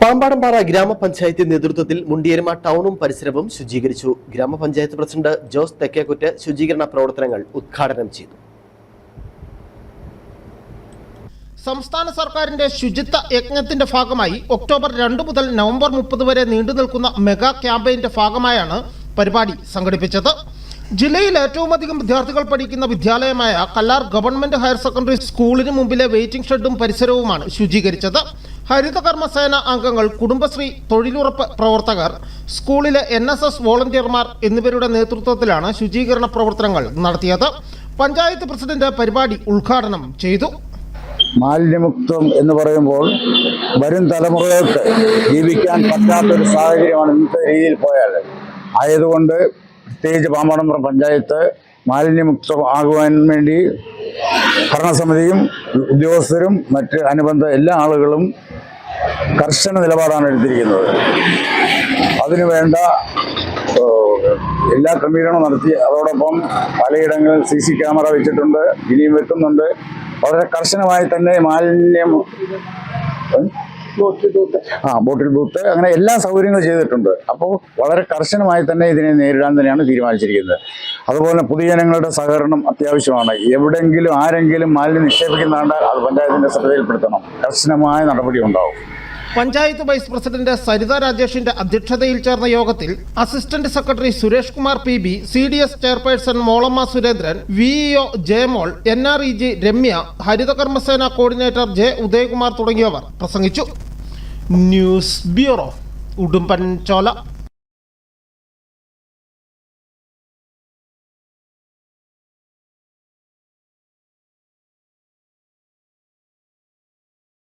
പാമ്പാടംപാറ ഗ്രാമപഞ്ചായത്ത് നേതൃത്വത്തിൽ മുണ്ടിയരമ ടൗണും പരിസരവും ശുചീകരിച്ചു. ഗ്രാമപഞ്ചായത്ത് പ്രസിഡന്റ് ജോസ് തെക്കേക്കുറ്റ് ശുചീകരണ പ്രവർത്തനങ്ങൾ ഉദ്ഘാടനം ചെയ്തു. സംസ്ഥാന സർക്കാരിന്റെ ശുചിത്വ യജ്ഞത്തിന്റെ ഭാഗമായി ഒക്ടോബർ 2 മുതൽ നവംബർ 30 വരെ നീണ്ടുനിൽക്കുന്ന മെഗാ ക്യാമ്പയിന്റെ ഭാഗമായാണ് പരിപാടി സംഘടിപ്പിച്ചത്. ജില്ലയിൽ ഏറ്റവും അധികം വിദ്യാർത്ഥികൾ പഠിക്കുന്ന വിദ്യാലയമായ കല്ലാർ ഗവൺമെന്റ് ഹയർ സെക്കൻഡറി സ്കൂളിന് മുമ്പിലെ വെയിറ്റിംഗ് ഷെഡും പരിസരവുമാണ് ശുചീകരിച്ചത്. ഹരിതകർമ്മസേന അംഗങ്ങൾ, കുടുംബശ്രീ, തൊഴിലുറപ്പ് പ്രവർത്തകർ, സ്കൂളിലെ NSS വോളണ്ടിയർമാർ എന്നിവരുടെ നേതൃത്വത്തിലാണ് ശുചീകരണ പ്രവർത്തനങ്ങൾ നടത്തിയത്. പഞ്ചായത്ത് പ്രസിഡന്റ് പരിപാടി ഉദ്ഘാടനം ചെയ്തു. മാലിന്യമുക്തം എന്ന് പറയുമ്പോൾ വരും തലമുറകൾക്ക് ജീവിക്കാൻ പറ്റാത്തൊരു സാഹചര്യമാണ് ഇന്നത്തെ രീതിയിൽ പോയാൽ. ആയതുകൊണ്ട് പ്രത്യേകിച്ച് പാമ്പാടംപാറ പഞ്ചായത്ത് മാലിന്യമുക്തമാകുവാൻ വേണ്ടി ഭരണസമിതിയും ഉദ്യോഗസ്ഥരും മറ്റ് അനുബന്ധ എല്ലാ ആളുകളും കർശന നിലപാടാണ് എടുത്തിരിക്കുന്നത്. അതിനുവേണ്ട എല്ലാ ക്രമീകരണവും നടത്തി. അതോടൊപ്പം പലയിടങ്ങളിൽ CC ക്യാമറ വെച്ചിട്ടുണ്ട്, ഇനിയും വെക്കുന്നുണ്ട്. വളരെ കർശനമായി തന്നെ മാലിന്യം ബോട്ടിൽ ബൂത്ത് അങ്ങനെ എല്ലാ സൗകര്യങ്ങളും ചെയ്തിട്ടുണ്ട്. അപ്പോൾ വളരെ കർശനമായി തന്നെ ഇതിനെ നേരിടാൻ തന്നെയാണ് തീരുമാനിച്ചിരിക്കുന്നത്. അതുപോലെ പൊതുജനങ്ങളുടെ സഹകരണം അത്യാവശ്യമാണ്. എവിടെയെങ്കിലും ആരെങ്കിലും മാലിന്യം നിക്ഷേപിക്കുന്നുണ്ട് അത് പഞ്ചായത്തിന്റെ ശ്രദ്ധയിൽപ്പെടുത്തണം. കർശനമായ നടപടി ഉണ്ടാവും. പഞ്ചായത്ത് വൈസ് പ്രസിഡന്റ് സരിത രാജേഷിന്റെ അധ്യക്ഷതയിൽ ചേർന്ന യോഗത്തിൽ assistant secretary Suresh Kumar PB, CDS chairperson Molamma Surendran, VEO Jayamol, NREG Ramya, Harithakarmasena coordinator J Udayakumar തുടങ്ങിയവർ പ്രസംഗിച്ചു. News bureau, Udumbanchola.